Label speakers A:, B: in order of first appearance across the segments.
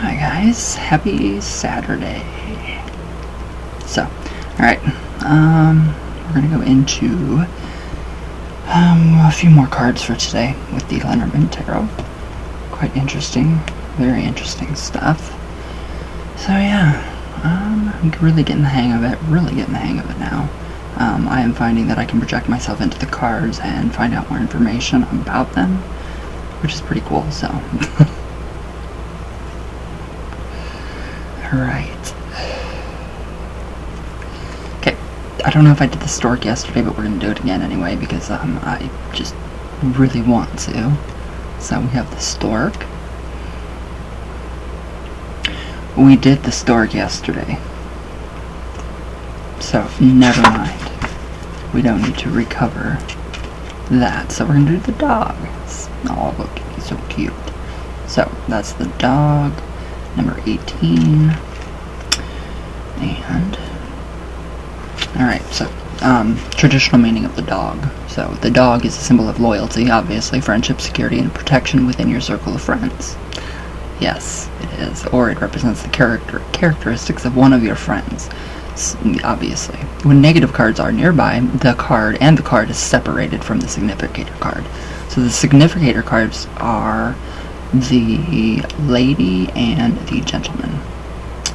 A: Hi guys, happy Saturday. So, alright, we're gonna go into a few more cards for today with the Lenormand Tarot. Quite interesting, very interesting stuff. So yeah, I'm really getting the hang of it, now. I am finding that I can project myself into the cards and find out more information about them, which is pretty cool, so. Right. Okay, I don't know if I did the stork yesterday, but we're going to do it again anyway, because I just really want to. So we have the stork. We did the stork yesterday. So, never mind. We don't need to recover that. So we're going to do the dog. Oh, look, he's so cute. So, that's the dog. Number 18. And alright, so traditional meaning of the dog. So the dog is a symbol of loyalty, obviously, friendship, security, and protection within your circle of friends. Yes, it is. Or it represents the characteristics of one of your friends, obviously. When negative cards are nearby, the card is separated from the significator card. So the significator cards are the lady and the gentleman.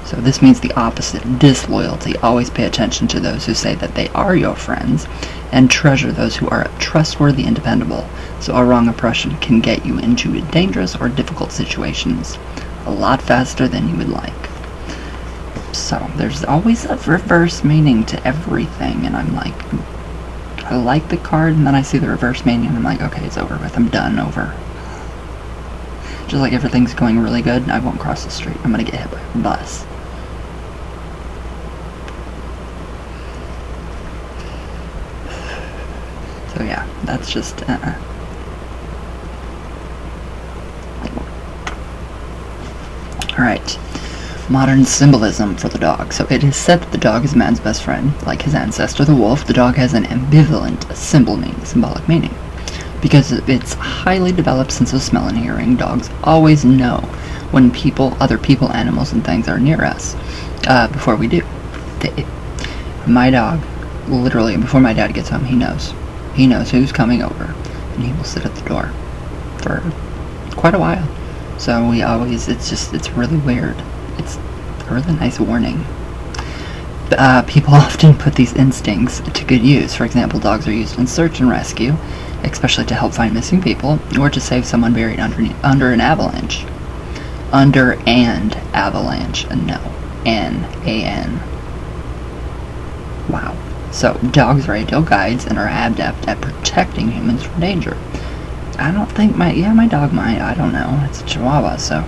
A: So this means the opposite, disloyalty. Always pay attention to those who say that they are your friends, and treasure those who are trustworthy and dependable. So a wrong impression can get you into dangerous or difficult situations a lot faster than you would like. So there's always a reverse meaning to everything, and I'm like, I like the card, and then I see the reverse meaning, and I'm like, okay, it's over with. I'm done, over. Just like everything's going really good, I won't cross the street. I'm gonna get hit by a bus. So yeah, that's just, Alright, modern symbolism for the dog. So it is said that the dog is man's best friend. Like his ancestor, the wolf, the dog has an ambivalent symbolic meaning. Because of its highly developed sense of smell and hearing, dogs always know when other people, animals, and things are near us, before we do. My dog, literally, before my dad gets home, he knows. He knows who's coming over, and he will sit at the door for quite a while. So it's really weird. It's a really nice warning. People often put these instincts to good use. For example, dogs are used in search and rescue, especially to help find missing people, or to save someone buried under an avalanche. Under and avalanche, no. N-A-N. Wow. So, dogs are ideal guides and are adept at protecting humans from danger. I don't think my dog might, I don't know, it's a Chihuahua, so.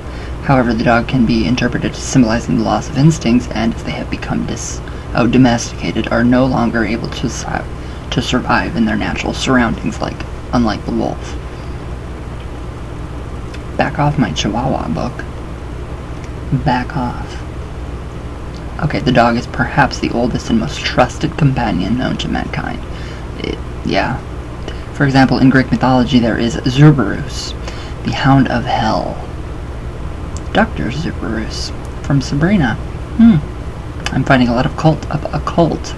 A: However, the dog can be interpreted as symbolizing the loss of instincts, and if they have become domesticated, are no longer able to survive in their natural surroundings, unlike the wolf. Back off my Chihuahua book. Back off. Okay, the dog is perhaps the oldest and most trusted companion known to mankind. Yeah. For example, in Greek mythology there is Cerberus, the Hound of Hell. Dr. Cerberus from Sabrina. I'm finding a lot of occult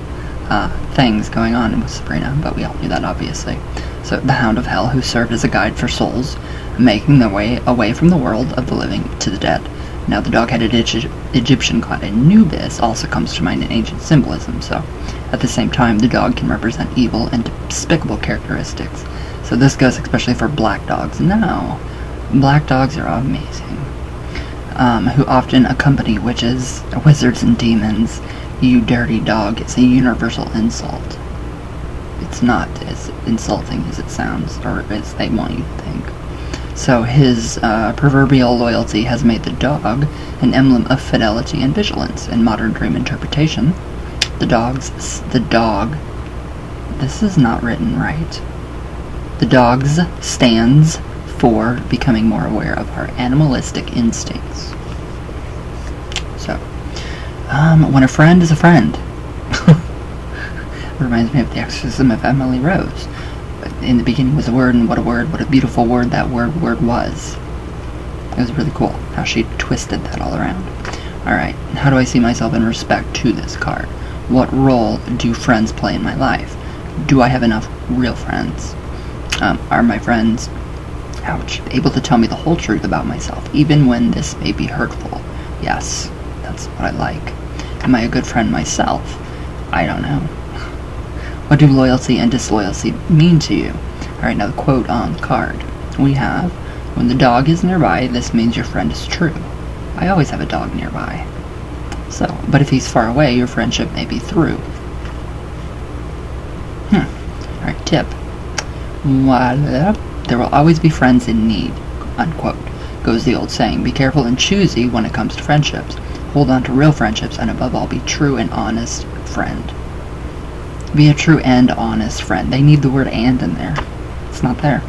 A: things going on with Sabrina, but we all knew that, obviously. So, the Hound of Hell, who served as a guide for souls, making their way away from the world of the living to the dead. Now, the dog-headed Egyptian god Anubis also comes to mind in ancient symbolism, so at the same time, the dog can represent evil and despicable characteristics. So this goes especially for black dogs. No, black dogs are amazing. Who often accompany witches, wizards, and demons. You dirty dog is a universal insult. It's not as insulting as it sounds, or as they want you to think. So his proverbial loyalty has made the dog an emblem of fidelity and vigilance. In modern dream interpretation, the dog, this is not written right. The dogs stands for becoming more aware of our animalistic instincts. So, when a friend is a friend. Reminds me of the exorcism of Emily Rose. In the beginning was a word, and what a beautiful word that word was. It was really cool how she twisted that all around. Alright, how do I see myself in respect to this card? What role do friends play in my life? Do I have enough real friends? Are my friends, ouch, able to tell me the whole truth about myself, even when this may be hurtful? Yes, that's what I like. Am I a good friend myself? I don't know. What do loyalty and disloyalty mean to you? Alright, now the quote on the card. We have, when the dog is nearby, this means your friend is true. I always have a dog nearby. So, but if he's far away, your friendship may be through. Alright, tip. There will always be friends in need, unquote, goes the old saying. Be careful and choosy when it comes to friendships. Hold on to real friendships, and above all, be true and honest friend. Be a true and honest friend. They need the word "and" in there. It's not there.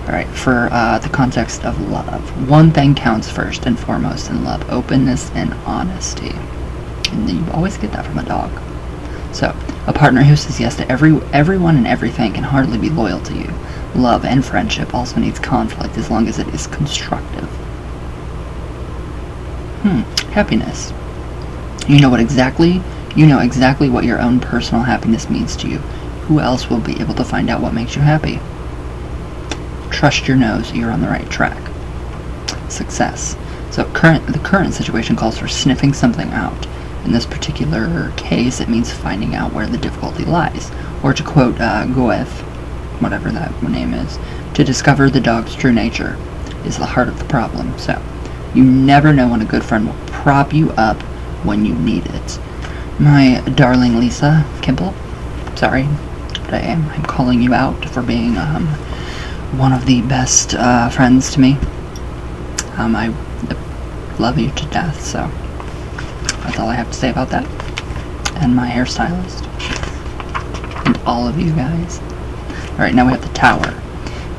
A: Alright, for the context of love. One thing counts first and foremost in love: openness and honesty. And you always get that from a dog. So, a partner who says yes to everyone and everything can hardly be loyal to you. Love and friendship also needs conflict as long as it is constructive. Happiness. You know exactly what your own personal happiness means to you. Who else will be able to find out what makes you happy? Trust your nose, you're on the right track. Success. So the current situation calls for sniffing something out. In this particular case, it means finding out where the difficulty lies. Or to quote Goethe, whatever that name is, to discover the dog's true nature is the heart of the problem. So, you never know when a good friend will prop you up when you need it. My darling Lisa Kimball, sorry, but I'm calling you out for being one of the best friends to me. I love you to death, so that's all I have to say about that. And my hairstylist. And all of you guys. Alright, now we have the Tower,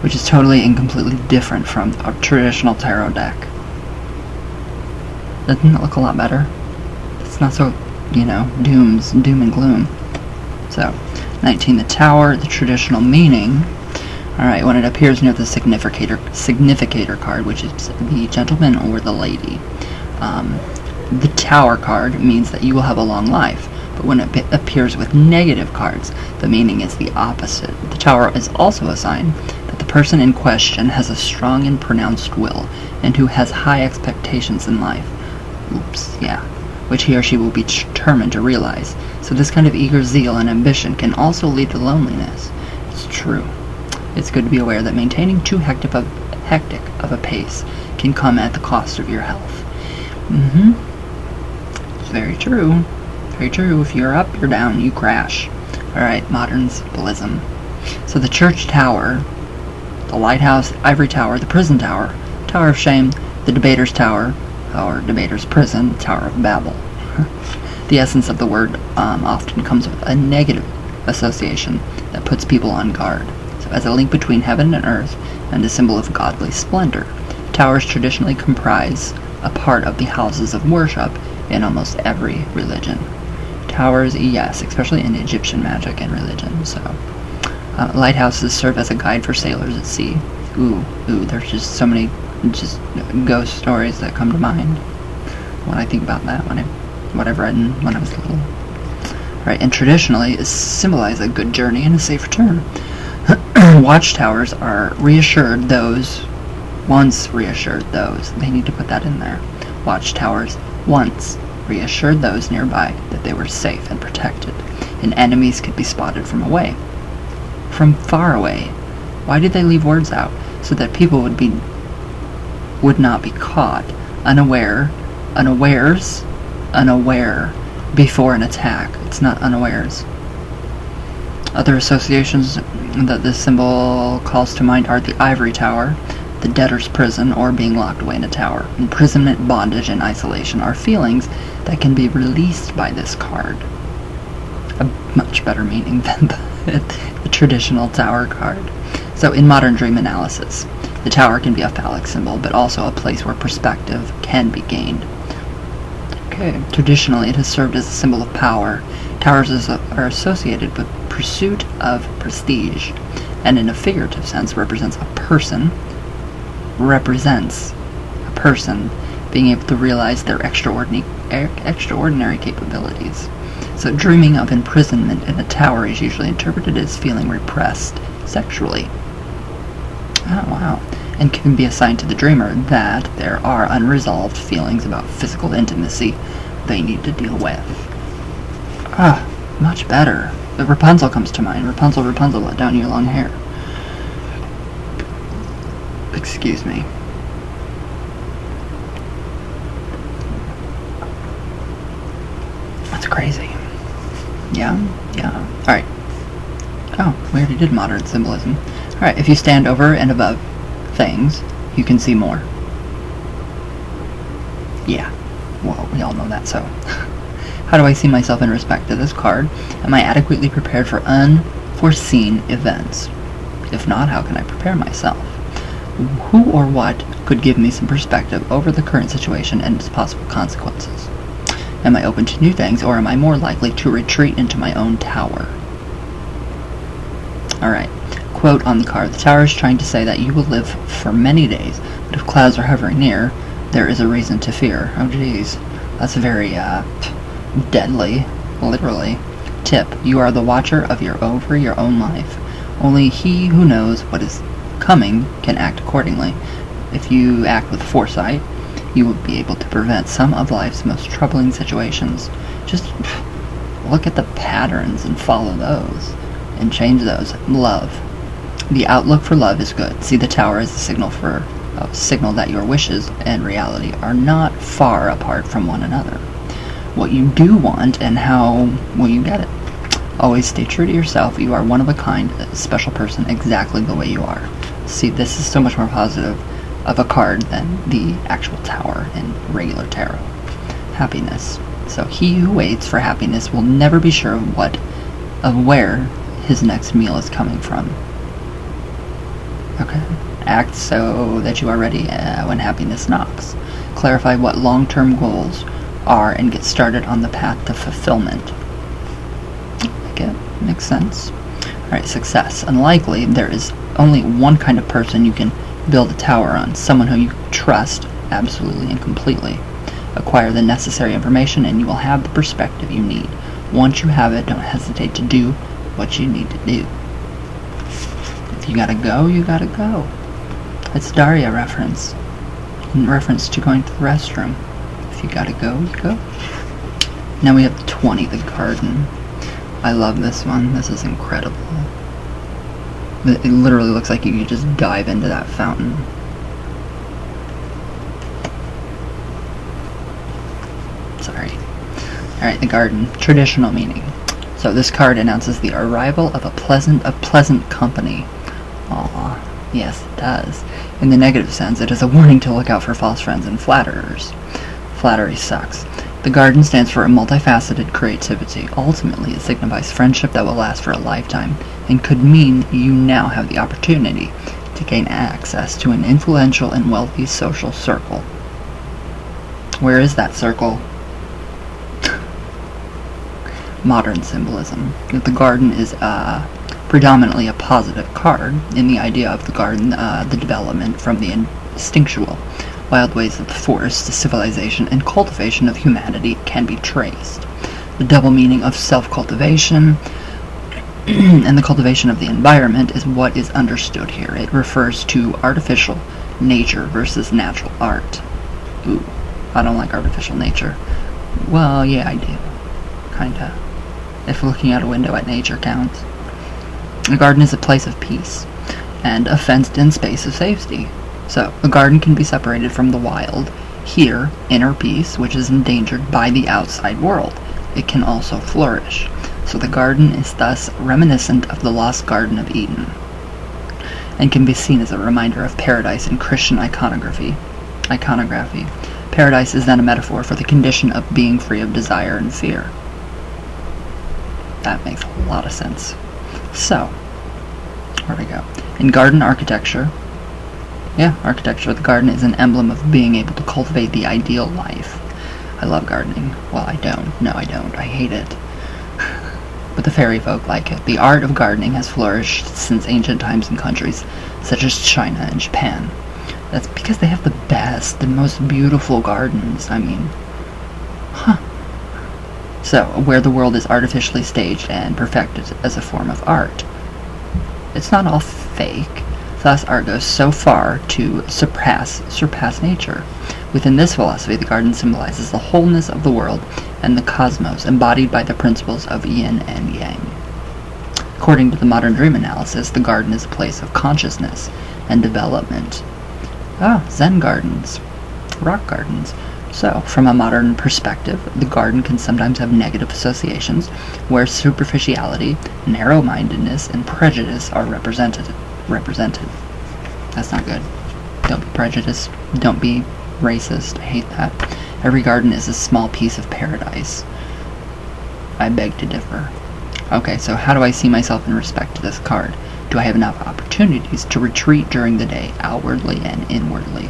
A: which is totally and completely different from a traditional tarot deck. Doesn't it look a lot better? It's not so, doom and gloom. So, 19, the Tower, the traditional meaning. Alright, when it appears near the significator card, which is the gentleman or the lady. The Tower card means that you will have a long life, but when it appears with negative cards, the meaning is the opposite. The Tower is also a sign that the person in question has a strong and pronounced will, and who has high expectations in life. Which he or she will be determined to realize. So this kind of eager zeal and ambition can also lead to loneliness. It's true. It's good to be aware that maintaining too hectic of a pace can come at the cost of your health. It's very true. Very true. If you're up, you're down, you crash. Alright, modern symbolism. So the church tower, the lighthouse, ivory tower, the prison tower, Tower of Shame, the debater's tower, or debater's prison, Tower of Babel. The essence of the word often comes with a negative association that puts people on guard. So as a link between heaven and earth and a symbol of godly splendor, towers traditionally comprise a part of the houses of worship in almost every religion. Towers, yes, especially in Egyptian magic and religion. So, lighthouses serve as a guide for sailors at sea. There's just so many ghost stories that come to mind when I think about that, what I've read when I was little. Right, and traditionally it symbolizes a good journey and a safe return. Watchtowers are once reassured those. They need to put that in there. Watchtowers once reassured those nearby that they were safe and protected, and enemies could be spotted from far away. Why did they leave words out? So that people would not be caught unaware before an attack. It's not unawares. Other associations that this symbol calls to mind are the ivory tower, the debtor's prison, or being locked away in a tower. Imprisonment, bondage, and isolation are feelings that can be released by this card. A much better meaning than the traditional tower card. So in modern dream analysis, the tower can be a phallic symbol, but also a place where perspective can be gained. Okay. Traditionally, it has served as a symbol of power. Towers are associated with pursuit of prestige, and in a figurative sense represents a person person being able to realize their extraordinary capabilities. So dreaming of imprisonment in a tower is usually interpreted as feeling repressed sexually. Oh, wow. And can be assigned to the dreamer that there are unresolved feelings about physical intimacy they need to deal with. Ah, much better. The Rapunzel comes to mind. Rapunzel, Rapunzel, let down your long hair. Excuse me. That's crazy. Yeah. Alright. Oh, we already did modern symbolism. Alright, if you stand over and above things, you can see more. Yeah. Well, we all know that, so. How do I see myself in respect to this card? Am I adequately prepared for unforeseen events? If not, how can I prepare myself? Who or what could give me some perspective over the current situation and its possible consequences? Am I open to new things, or am I more likely to retreat into my own tower? Alright. Quote on the card: the tower is trying to say that you will live for many days, but if clouds are hovering near, there is a reason to fear. Oh geez, that's very deadly, literally. Tip: you are the watcher of your own life. Only he who knows what is coming can act accordingly. If you act with foresight, you will be able to prevent some of life's most troubling situations. Just look at the patterns and follow those, and change those. Love. The outlook for love is good. See the tower as a signal that your wishes and reality are not far apart from one another. What you do want and how will you get it? Always stay true to yourself. You are one of a kind, a special person, exactly the way you are. See, this is so much more positive of a card than the actual tower in regular tarot. Happiness. So he who waits for happiness will never be sure of where his next meal is coming from. Okay. Act so that you are ready when happiness knocks. Clarify what long-term goals are and get started on the path to fulfillment. Okay, makes sense. Alright, success. Unlikely, there is only one kind of person you can build a tower on, someone who you trust absolutely and completely. Acquire the necessary information and you will have the perspective you need. Once you have it, don't hesitate to do what you need to do. If you gotta go, you gotta go. It's Daria reference. In reference to going to the restroom. If you gotta go, you go. Now we have the 20, the garden. I love this one. This is incredible. It literally looks like you could just dive into that fountain. Sorry. Alright, the garden. Traditional meaning. So this card announces the arrival of a pleasant company. Aww. Yes, it does. In the negative sense, it is a warning to look out for false friends and flatterers. Flattery sucks. The garden stands for a multifaceted creativity. Ultimately, it signifies friendship that will last for a lifetime, and could mean you now have the opportunity to gain access to an influential and wealthy social circle. Where is that circle? Modern symbolism. The garden is predominantly a positive card in the idea of the garden, the development from the instinctual wild ways of the forest to civilization and cultivation of humanity can be traced. The double meaning of self-cultivation and the cultivation of the environment is what is understood here. It refers to artificial nature versus natural art. Ooh, I don't like artificial nature. Well, yeah, I do. Kinda. If looking out a window at nature counts. The garden is a place of peace and a fenced-in space of safety. So, the garden can be separated from the wild. Here, inner peace, which is endangered by the outside world. It can also flourish. So the garden is thus reminiscent of the lost Garden of Eden, and can be seen as a reminder of paradise in Christian iconography. Paradise is then a metaphor for the condition of being free of desire and fear. That makes a lot of sense. So, where do we go? In garden architecture, the garden is an emblem of being able to cultivate the ideal life. I love gardening. Well, I don't. No, I don't. I hate it. But the fairy folk like it. The art of gardening has flourished since ancient times in countries such as China and Japan. That's because they have the best and most beautiful gardens. I mean, huh. So, where the world is artificially staged and perfected as a form of art. It's not all fake. Thus, art goes so far to surpass nature. Within this philosophy, the garden symbolizes the wholeness of the world and the cosmos, embodied by the principles of yin and yang. According to the modern dream analysis, the garden is a place of consciousness and development. Zen gardens, rock gardens. So, from a modern perspective, the garden can sometimes have negative associations, where superficiality, narrow-mindedness, and prejudice are represented. That's not good. Don't be prejudiced. Don't be racist. I hate that. Every garden is a small piece of paradise. I beg to differ. Okay, so how do I see myself in respect to this card? Do I have enough opportunities to retreat during the day, outwardly and inwardly,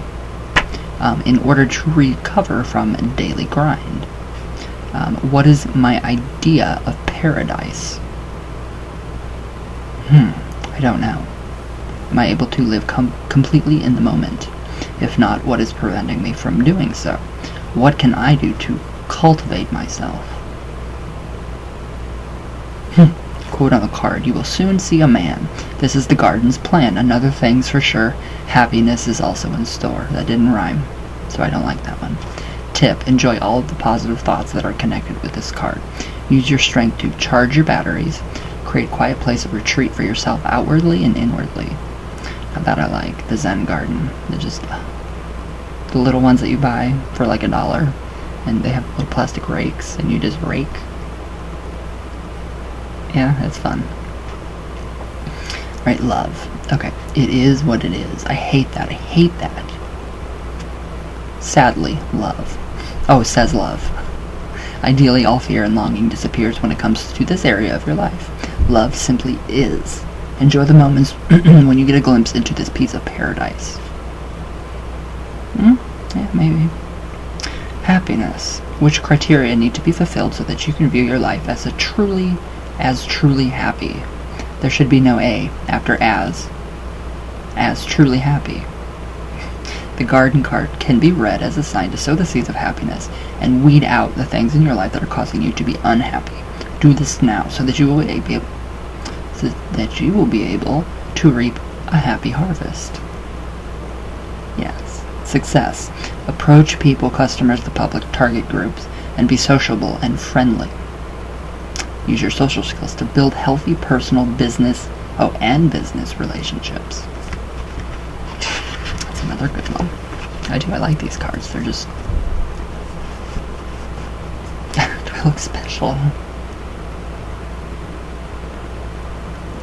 A: in order to recover from a daily grind? What is my idea of paradise? I don't know. Am I able to live completely in the moment? If not, what is preventing me from doing so? What can I do to cultivate myself? Quote on the card, you will soon see a man. This is the garden's plan. Another thing's for sure, happiness is also in store. That didn't rhyme, so I don't like that one. Tip, enjoy all of the positive thoughts that are connected with this card. Use your strength to charge your batteries. Create a quiet place of retreat for yourself outwardly and inwardly. Now that I like, the Zen garden. They're just the little ones that you buy for like $1, and they have little plastic rakes, and you just rake. Yeah, it's fun. Right, love. Okay, it is what it is. I hate that. I hate that. Sadly, love. Oh, it says love. Ideally, all fear and longing disappears when it comes to this area of your life. Love simply is. Enjoy the moments when you get a glimpse into this piece of paradise. Yeah, maybe. Happiness. Which criteria need to be fulfilled so that you can view your life as truly happy? There should be no A after as truly happy. The garden card can be read as a sign to sow the seeds of happiness and weed out the things in your life that are causing you to be unhappy. Do this now so that you will be able to reap a happy harvest. Yes. Success. Approach people, customers, the public, target groups, and be sociable and friendly. Use your social skills to build healthy personal business relationships. That's another good one. I like these cards. They're just... Do I look special?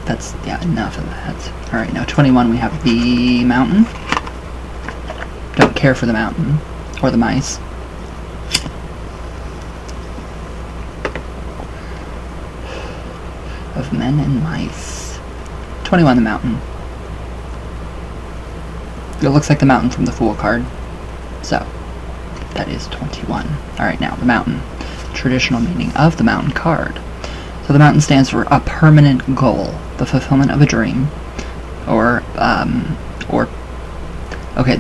A: That's, yeah, enough of that. Alright, now 21 we have the mountain. Don't care for the mountain. Or the mice. Of men and mice. 21, the mountain. It looks like the mountain from the Fool card. So, that is 21. Alright, now, the mountain. Traditional meaning of the mountain card. So the mountain stands for a permanent goal, the fulfillment of a dream, the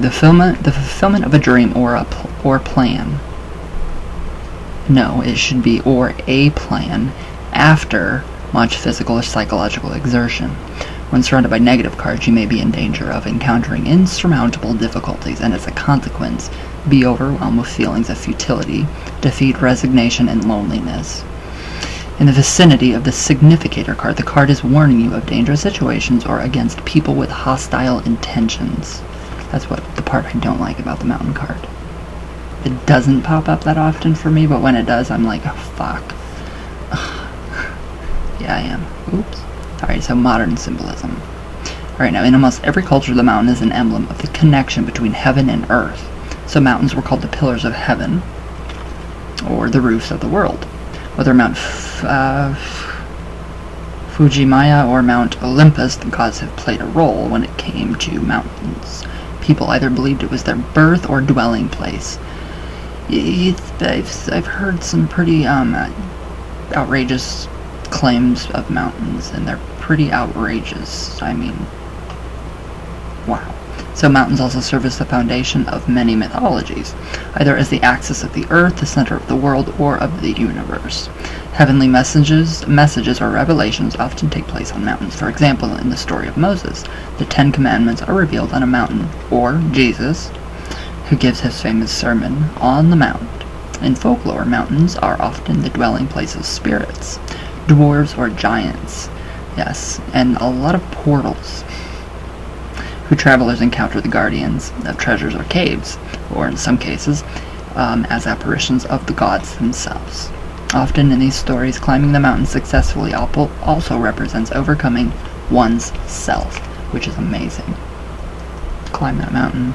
A: fulfillment of a dream or plan. No, it should be or a plan after much physical or psychological exertion. When surrounded by negative cards, you may be in danger of encountering insurmountable difficulties, and as a consequence, be overwhelmed with feelings of futility, defeat, resignation, and loneliness. In the vicinity of the Significator card, the card is warning you of dangerous situations or against people with hostile intentions. That's what the part I don't like about the mountain card. It doesn't pop up that often for me, but when it does, I'm like, oh, fuck. Yeah, I am. Oops. Alright, so modern symbolism. Alright, now in almost every culture, the mountain is an emblem of the connection between heaven and earth. So mountains were called the pillars of heaven, or the roofs of the world. Whether Mount Fujimaya or Mount Olympus, the gods have played a role when it came to mountains. People either believed it was their birth or dwelling place. I've heard some pretty outrageous claims of mountains, and they're pretty outrageous. I mean, wow. So mountains also serve as the foundation of many mythologies, either as the axis of the earth, the center of the world, or of the universe. Heavenly messages or revelations often take place on mountains. For example, in the story of Moses, the 10 Commandments are revealed on a mountain, or Jesus, who gives his famous sermon on the Mount. In folklore, mountains are often the dwelling place of spirits, dwarves or giants, yes, and a lot of portals, who travelers encounter the guardians of treasures or caves, or in some cases, as apparitions of the gods themselves. Often in these stories, climbing the mountain successfully also represents overcoming one's self, which is amazing. Climb that mountain.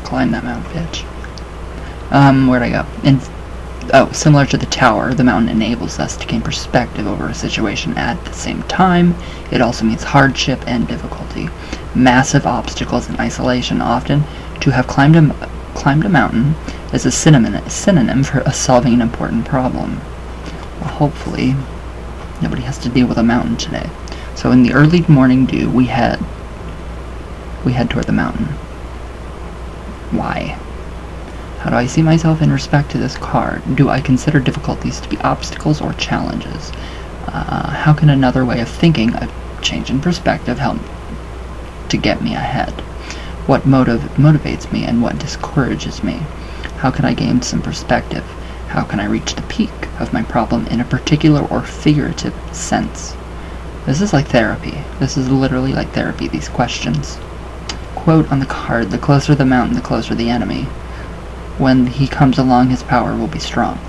A: Climb that mountain, bitch. Where'd I go? Similar to the tower, the mountain enables us to gain perspective over a situation at the same time. It also means hardship and difficulty. Massive obstacles and isolation. Often, to have climbed a mountain is a synonym for solving an important problem. Well, hopefully, nobody has to deal with a mountain today. So in the early morning dew, we head toward the mountain. Why? How do I see myself in respect to this card? Do I consider difficulties to be obstacles or challenges? How can another way of thinking, a change in perspective, help to get me ahead? What motivates me and what discourages me? How can I gain some perspective? How can I reach the peak of my problem in a particular or figurative sense? This is like therapy. This is literally like therapy, these questions. Quote on the card, the closer the mountain, the closer the enemy. When he comes along, his power will be strong.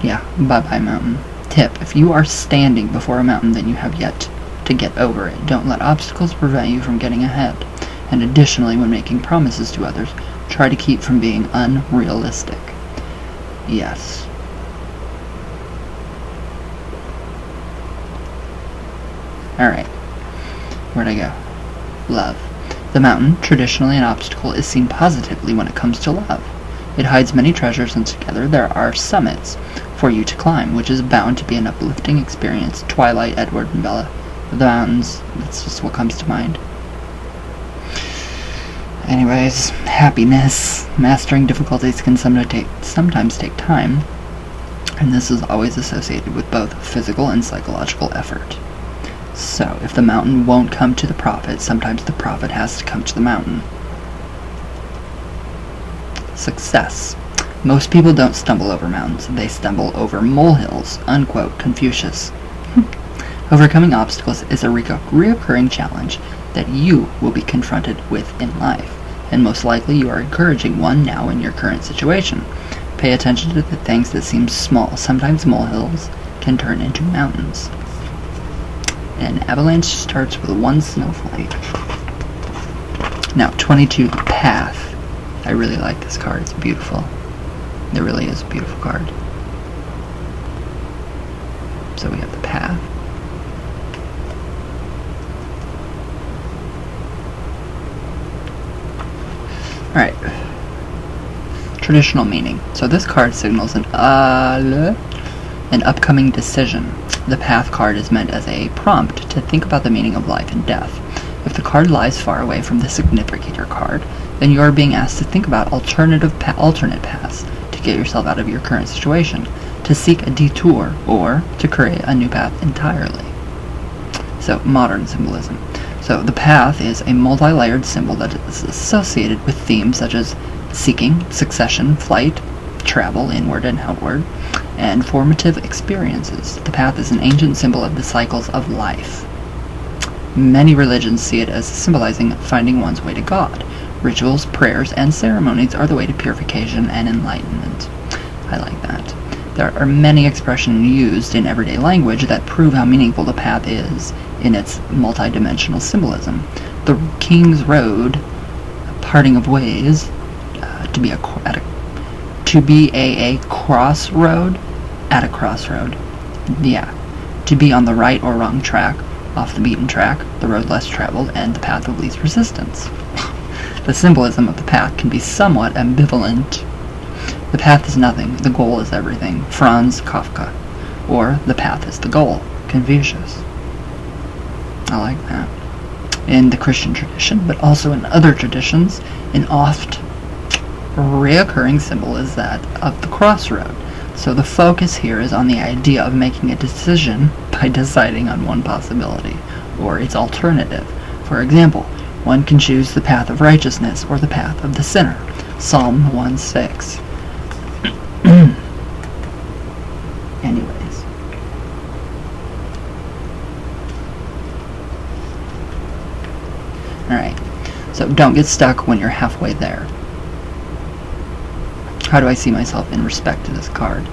A: Yeah, bye-bye mountain. Tip, if you are standing before a mountain, then you have yet to get over it. Don't let obstacles prevent you from getting ahead. And additionally, when making promises to others, try to keep from being unrealistic. Yes. Alright. Where'd I go? Love. The mountain, traditionally an obstacle, is seen positively when it comes to love. It hides many treasures, and together there are summits for you to climb, which is bound to be an uplifting experience. Twilight, Edward, and Bella. The mountains, that's just what comes to mind. Anyways, happiness. Mastering difficulties can sometimes take time, and this is always associated with both physical and psychological effort. So, if the mountain won't come to the prophet, sometimes the prophet has to come to the mountain. Success. Most people don't stumble over mountains, they stumble over molehills, unquote Confucius. Overcoming obstacles is a reoccurring challenge that you will be confronted with in life, and most likely you are encouraging one now in your current situation. Pay attention to the things that seem small. Sometimes molehills can turn into mountains. An avalanche starts with one snowflake. Now, 22, the path. I really like this card. It's beautiful. It really is a beautiful card. So we have the path. Alright. Traditional meaning. So this card signals an upcoming decision. The path card is meant as a prompt to think about the meaning of life and death. If the card lies far away from the significator card, then you are being asked to think about alternate paths to get yourself out of your current situation, to seek a detour, or to create a new path entirely. So, modern symbolism. So, the path is a multi-layered symbol that is associated with themes such as seeking, succession, flight, travel, inward and outward, and formative experiences. The path is an ancient symbol of the cycles of life. Many religions see it as symbolizing finding one's way to God. Rituals, prayers, and ceremonies are the way to purification and enlightenment. I like that. There are many expressions used in everyday language that prove how meaningful the path is in its multidimensional symbolism. The King's Road, a parting of ways, to be a crossroad, at a crossroad. Yeah. To be on the right or wrong track, off the beaten track, the road less traveled, and the path of least resistance. The symbolism of the path can be somewhat ambivalent. The path is nothing, the goal is everything. Franz Kafka. Or, the path is the goal. Confucius. I like that. in the Christian tradition, but also in other traditions. An oft reoccurring symbol is that of the crossroad. So the focus here is on the idea of making a decision by deciding on one possibility or its alternative. For example, one can choose the path of righteousness or the path of the sinner. Psalm 1:6. Anyways. Alright, so don't get stuck when you're halfway there. How do I see myself in respect to this card?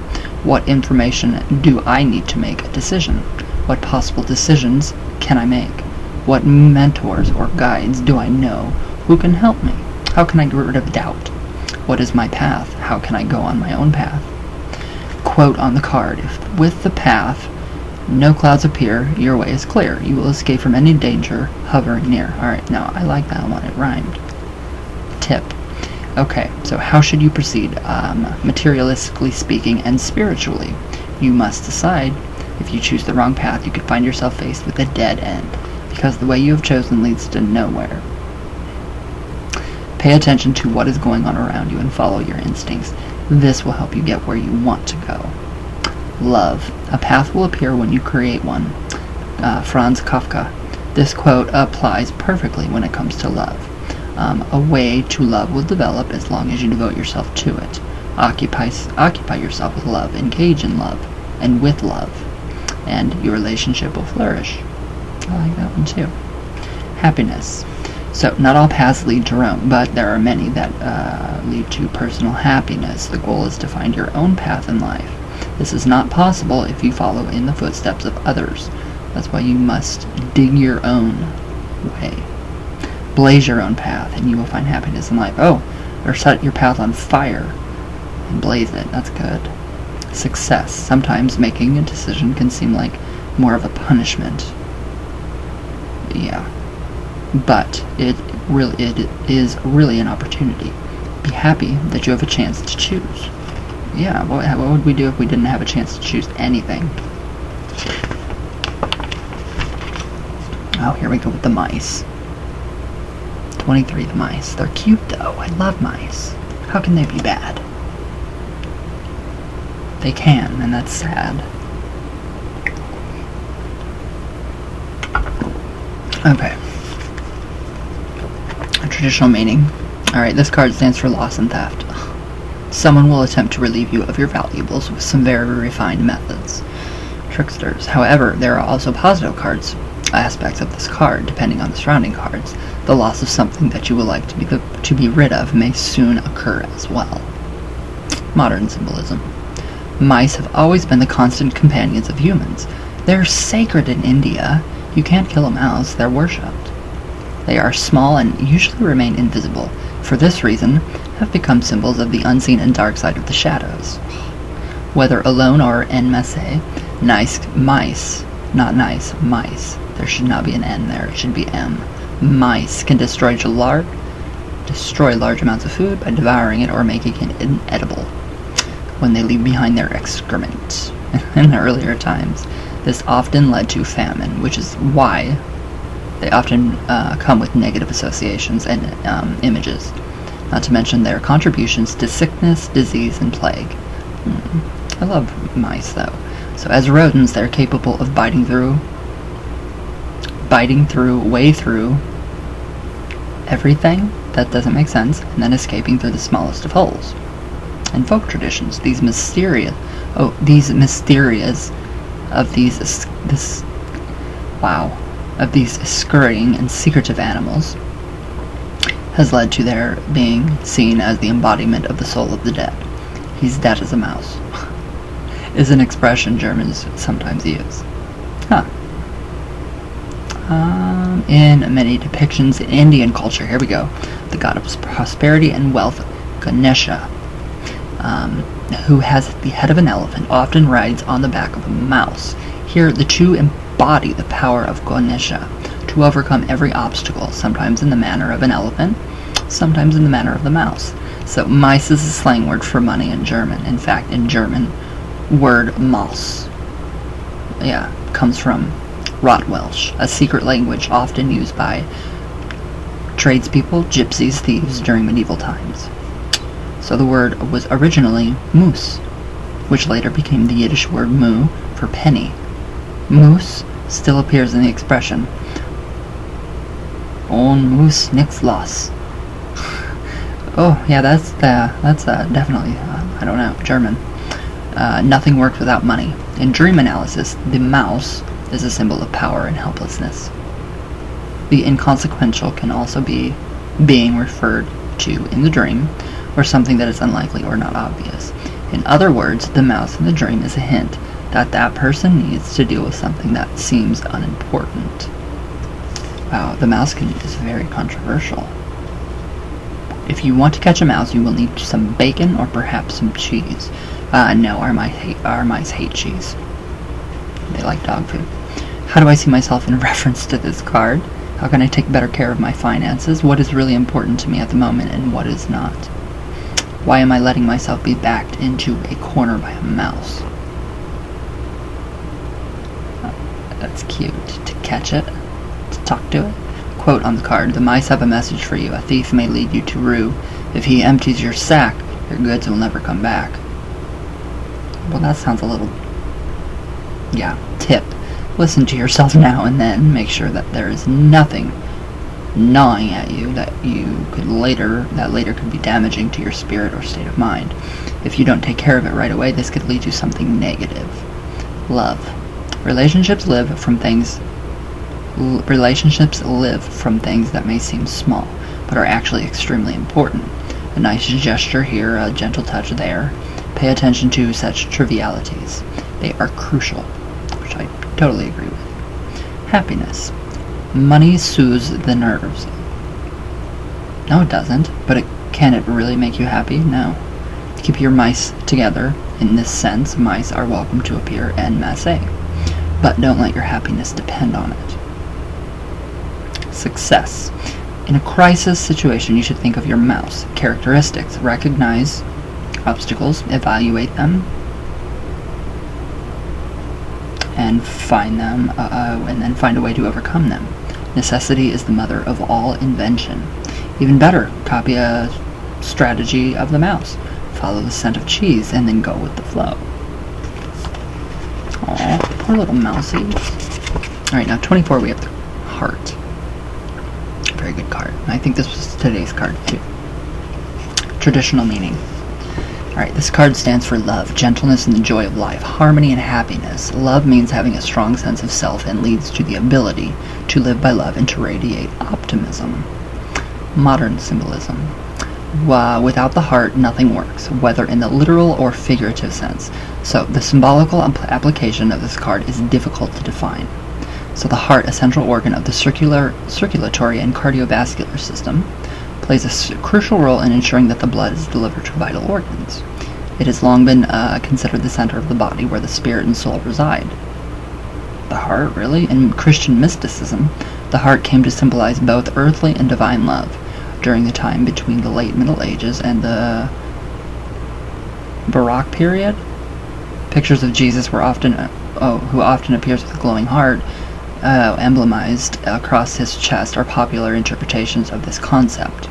A: What information do I need to make a decision? What possible decisions can I make? What mentors or guides do I know who can help me? How can I get rid of doubt? What is my path? How can I go on my own path? Quote on the card, if with the path no clouds appear, your way is clear. You will escape from any danger hovering near. Alright, now I like that one. It rhymed. Tip. Okay, so how should you proceed, materialistically speaking and spiritually? You must decide. If you choose the wrong path, you could find yourself faced with a dead end, because the way you have chosen leads to nowhere. Pay attention to what is going on around you and follow your instincts. This will help you get where you want to go. Love. A path will appear when you create one. Franz Kafka. This quote applies perfectly when it comes to love. A way to love will develop as long as you devote yourself to it. Occupy yourself with love, engage in love, and with love, and your relationship will flourish. I like that one too. Happiness. So, not all paths lead to Rome, but there are many that lead to personal happiness. The goal is to find your own path in life. This is not possible if you follow in the footsteps of others. That's why you must dig your own way. Blaze your own path, and you will find happiness in life. Oh, or set your path on fire and blaze it. That's good. Success. Sometimes making a decision can seem like more of a punishment. Yeah. But it is really an opportunity. Be happy that you have a chance to choose. Yeah, what would we do if we didn't have a chance to choose anything? Oh, here we go with the mice. 23, the mice. They're cute, though. I love mice. How can they be bad? They can, and that's sad. Okay. A traditional meaning. Alright, this card stands for loss and theft. Someone will attempt to relieve you of your valuables with some very refined methods. Tricksters. However, there are also positive aspects of this card, depending on the surrounding cards. The loss of something that you would like to be rid of may soon occur as well. Modern symbolism. Mice have always been the constant companions of humans. They're sacred in India. You can't kill a mouse, they're worshipped. They are small and usually remain invisible. For this reason, have become symbols of the unseen and dark side of the shadows. Whether alone or en masse, mice, not nice, mice. There should not be an N there, it should be M. Mice can destroy large amounts of food by devouring it or making it inedible when they leave behind their excrement. In earlier times, this often led to famine, which is why they often come with negative associations and images, not to mention their contributions to sickness, disease, and plague. I love mice, though. So as rodents, they're capable of biting through everything that doesn't make sense, and then escaping through the smallest of holes. In folk traditions, these scurrying and secretive animals has led to their being seen as the embodiment of the soul of the dead. He's dead as a mouse is an expression Germans sometimes use. In many depictions in Indian culture, here we go, the god of prosperity and wealth, Ganesha, who has the head of an elephant, often rides on the back of a mouse. Here, the two embody the power of Ganesha to overcome every obstacle, sometimes in the manner of an elephant, sometimes in the manner of the mouse. So, mice is a slang word for money in German. In fact, in German, word Maus, comes from Rotwelsh, a secret language often used by tradespeople, gypsies, thieves during medieval times. So the word was originally moose, which later became the Yiddish word mu for penny. Moose still appears in the expression "On moose nix los." Oh yeah, that's definitely I don't know, German. Nothing worked without money. In dream analysis, the mouse is a symbol of power and helplessness. The inconsequential can also be being referred to in the dream, or something that is unlikely or not obvious. In other words, the mouse in the dream is a hint that that person needs to deal with something that seems unimportant. Wow, the mouse is very controversial. If you want to catch a mouse, you will need some bacon or perhaps some cheese. No, our mice hate cheese. They like dog food. How do I see myself in reference to this card? How can I take better care of my finances? What is really important to me at the moment and what is not? Why am I letting myself be backed into a corner by a mouse? That's cute. To catch it, to talk to it. Quote on the card, "The mice have a message for you. A thief may lead you to rue. If he empties your sack, your goods will never come back." Well, that sounds a little... Yeah, tip. Listen to yourself now and then. Make sure that there is nothing gnawing at you that later could be damaging to your spirit or state of mind. If you don't take care of it right away, this could lead to something negative. Love. Relationships live from things that may seem small, but are actually extremely important. A nice gesture here, a gentle touch there. Pay attention to such trivialities. They are crucial, which I totally agree with. Happiness. Money soothes the nerves. No, it doesn't. But can it really make you happy? No. Keep your mice together. In this sense, mice are welcome to appear en masse. But don't let your happiness depend on it. Success. In a crisis situation, you should think of your mouse. Characteristics. Recognize obstacles, evaluate them, and then find a way to overcome them. Necessity is the mother of all invention. Even better, copy a strategy of the mouse. Follow the scent of cheese, and then go with the flow. Aw, poor little mousey. Alright, now 24, we have the heart. Very good card. I think this was today's card, too. Traditional meaning. Alright, this card stands for love, gentleness, and the joy of life, harmony and happiness. Love means having a strong sense of self and leads to the ability to live by love and to radiate optimism. Modern symbolism. Without the heart, nothing works, whether in the literal or figurative sense. So, the symbolical application of this card is difficult to define. So the heart, a central organ of the circulatory and cardiovascular system, plays a crucial role in ensuring that the blood is delivered to vital organs. It has long been considered the center of the body where the spirit and soul reside. The heart, really? In Christian mysticism, the heart came to symbolize both earthly and divine love during the time between the late Middle Ages and the Baroque period. Pictures of Jesus who often appears with a glowing heart, emblemized across his chest, are popular interpretations of this concept.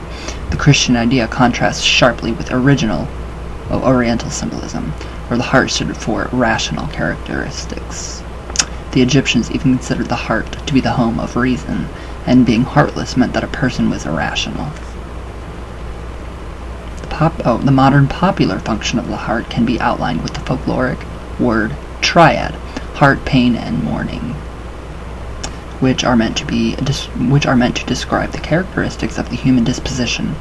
A: The Christian idea contrasts sharply with Oriental symbolism, where the heart stood for rational characteristics. The Egyptians even considered the heart to be the home of reason, and being heartless meant that a person was irrational. The modern popular function of the heart can be outlined with the folkloric word triad, heart, pain, and mourning, which are meant to describe the characteristics of the human disposition,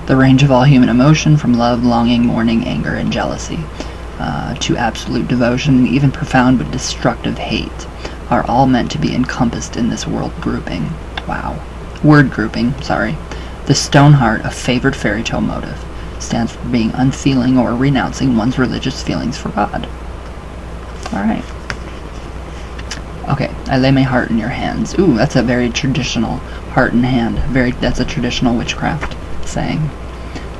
A: the range of all human emotion, from love, longing, mourning, anger, and jealousy, to absolute devotion, and even profound but destructive hate, are all meant to be encompassed in this word grouping. The stone heart, a favored fairy tale motive, stands for being unfeeling or renouncing one's religious feelings for God. Alright. Okay, I lay my heart in your hands. Ooh, that's a very traditional heart in hand. That's a traditional witchcraft saying.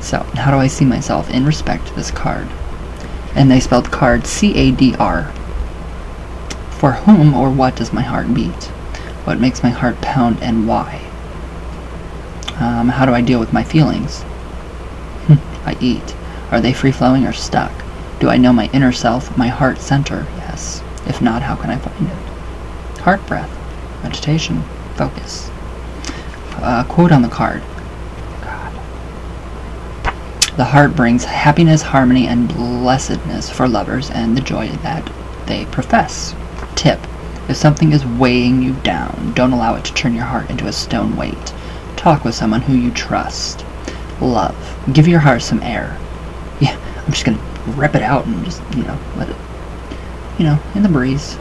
A: So, how do I see myself in respect to this card? And they spelled card C-A-D-R. For whom or what does my heart beat? What makes my heart pound and why? How do I deal with my feelings? I eat. Are they free-flowing or stuck? Do I know my inner self, my heart center? Yes. If not, how can I find it? Heart breath, meditation, focus. Quote on the card. God. The heart brings happiness, harmony, and blessedness for lovers and the joy that they profess. Tip. If something is weighing you down, don't allow it to turn your heart into a stone weight. Talk with someone who you trust. Love. Give your heart some air. Yeah, I'm just gonna rip it out and just, let it, in the breeze.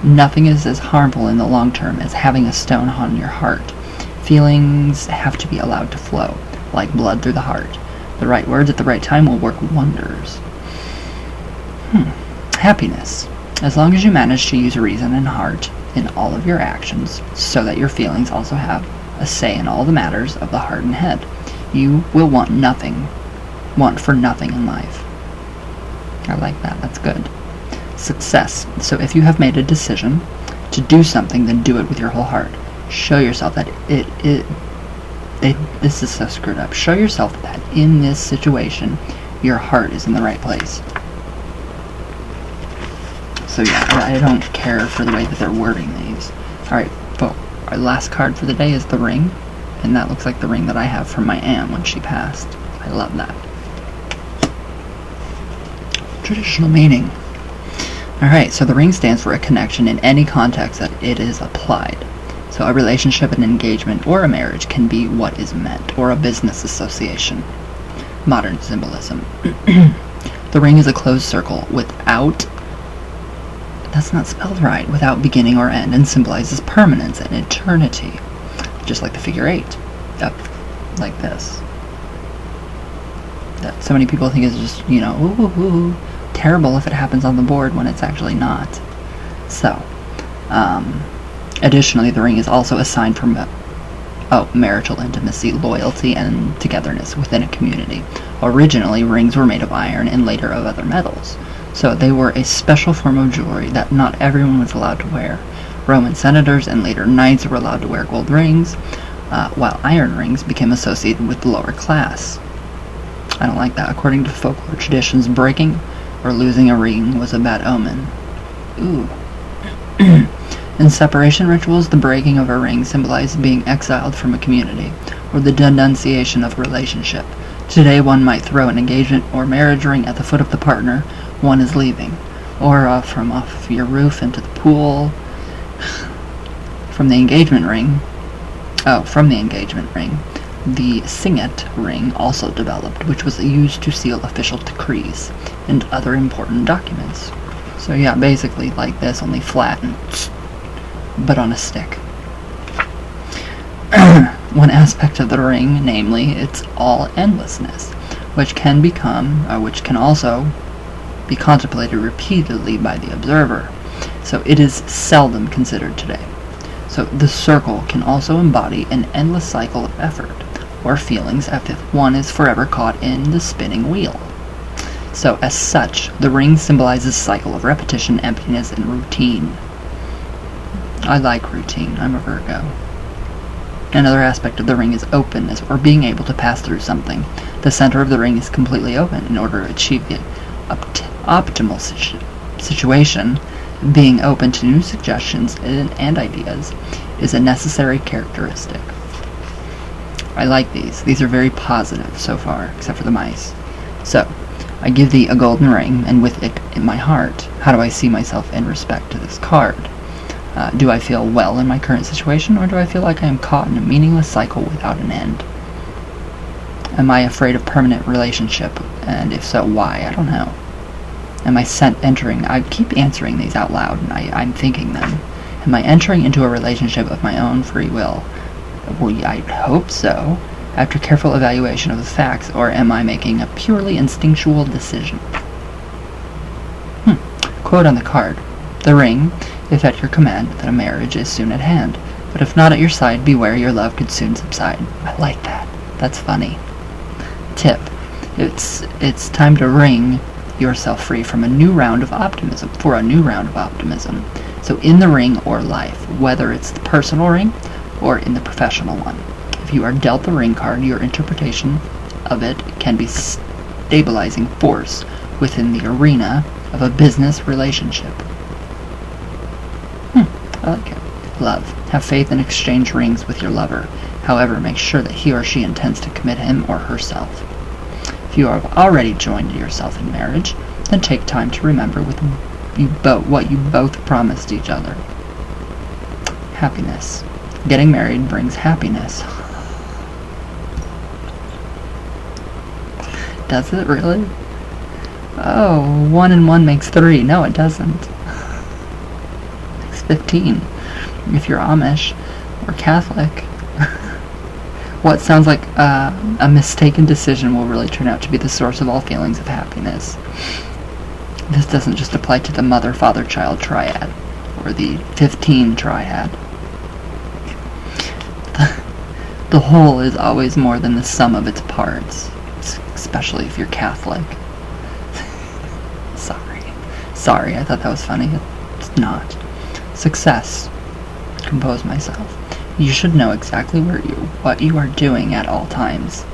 A: Nothing is as harmful in the long term as having a stone on your heart. Feelings have to be allowed to flow, like blood through the heart. The right words at the right time will work wonders. Happiness. As long as you manage to use reason and heart in all of your actions, so that your feelings also have a say in all the matters of the heart and head, you will want for nothing in life. I like that. That's good. Success. So if you have made a decision to do something, then do it with your whole heart. Show yourself that this is so screwed up. Show yourself that in this situation, your heart is in the right place. So yeah, I don't care for the way that they're wording these. Alright, but our last card for the day is the ring. And that looks like the ring that I have from my aunt when she passed. I love that. Traditional meaning. Alright, so the ring stands for a connection in any context that it is applied. So a relationship, an engagement, or a marriage can be what is meant, or a business association. Modern symbolism. The ring is a closed circle without, that's not spelled right, without beginning or end, and symbolizes permanence and eternity. Just like the figure 8. Yep, like this. That so many people think is just, terrible if it happens on the board when it's actually not. So, additionally, the ring is also a sign for marital intimacy, loyalty, and togetherness within a community. Originally, rings were made of iron and later of other metals. So they were a special form of jewelry that not everyone was allowed to wear. Roman senators and later knights were allowed to wear gold rings, while iron rings became associated with the lower class. I don't like that. According to folklore traditions, breaking or losing a ring was a bad omen. Ooh. In separation rituals, the breaking of a ring symbolized being exiled from a community, or the denunciation of a relationship. Today, one might throw an engagement or marriage ring at the foot of the partner one is leaving, or from off your roof into the pool. From the engagement ring, the signet ring also developed, which was used to seal official decrees and other important documents. So yeah, basically like this, only flat, but on a stick. One aspect of the ring, namely its all endlessness, which can also be contemplated repeatedly by the observer. So it is seldom considered today. So the circle can also embody an endless cycle of effort or feelings as if one is forever caught in the spinning wheel. So as such, the ring symbolizes cycle of repetition, emptiness, and routine. I like routine. I'm a Virgo. Another aspect of the ring is openness, or being able to pass through something. The center of the ring is completely open in order to achieve the optimal situation. Being open to new suggestions and ideas is a necessary characteristic. I like these. These are very positive so far, except for the mice. So, I give thee a golden ring, and with it in my heart, how do I see myself in respect to this card? Do I feel well in my current situation, or do I feel like I am caught in a meaningless cycle without an end? Am I afraid of permanent relationship, and if so, why? I don't know. Am I I keep answering these out loud, and I'm thinking them. Am I entering into a relationship of my own free will? Well, I hope so, after careful evaluation of the facts, or am I making a purely instinctual decision? Quote on the card. The ring, if at your command, that a marriage is soon at hand, but if not at your side, beware your love could soon subside. I like that. That's funny. Tip. It's time to ring yourself free from a new round of optimism, So in the ring or life, whether it's the personal ring or in the professional one. If you are dealt the ring card, your interpretation of it can be stabilizing force within the arena of a business relationship. I like it. Love. Have faith and exchange rings with your lover. However, make sure that he or she intends to commit him or herself. If you have already joined yourself in marriage, then take time to remember what you both promised each other. Happiness. Getting married brings happiness. Does it really? Oh, 1 and 1 makes 3. No, it doesn't. It makes 15. If you're Amish or Catholic. What sounds like a mistaken decision will really turn out to be the source of all feelings of happiness. This doesn't just apply to the mother-father-child triad, or the 15 triad. The whole is always more than the sum of its parts, especially if you're Catholic. Sorry, I thought that was funny. It's not. Success. Compose myself. You should know exactly what you are doing at all times.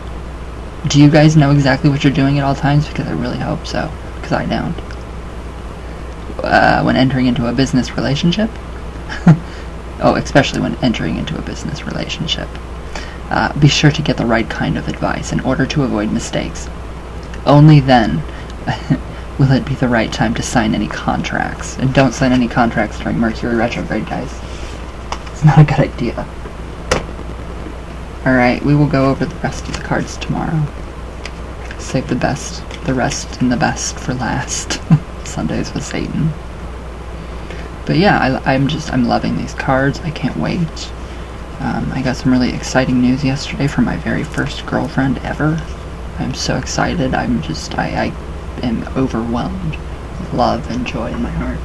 A: Do you guys know exactly what you're doing at all times? Because I really hope so, because I don't. When entering into a business relationship? Oh, especially when entering into a business relationship. Be sure to get the right kind of advice in order to avoid mistakes. Only then will it be the right time to sign any contracts. And don't sign any contracts during Mercury retrograde, guys. It's not a good idea. Alright, we will go over the rest of the cards tomorrow. Save the rest and the best for last. Sundays with Satan. But yeah, I'm loving these cards. I can't wait. I got some really exciting news yesterday from my very first girlfriend ever. I'm so excited. I am overwhelmed with love and joy in my heart.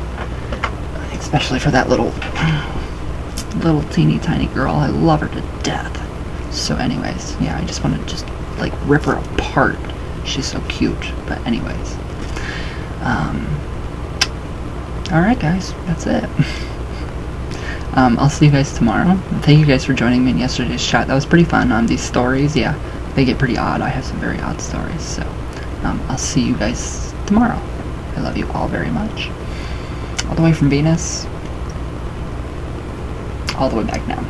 A: Especially for that little teeny tiny girl. I love her to death. So anyways, yeah, I just want to rip her apart. She's so cute. But anyways. Alright guys, that's it. I'll see you guys tomorrow. Thank you guys for joining me in yesterday's chat. That was pretty fun. These stories, yeah, they get pretty odd. I have some very odd stories. So I'll see you guys tomorrow. I love you all very much. All the way from Venus. All the way back now.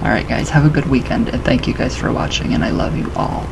A: Alright guys, have a good weekend, and thank you guys for watching, and I love you all.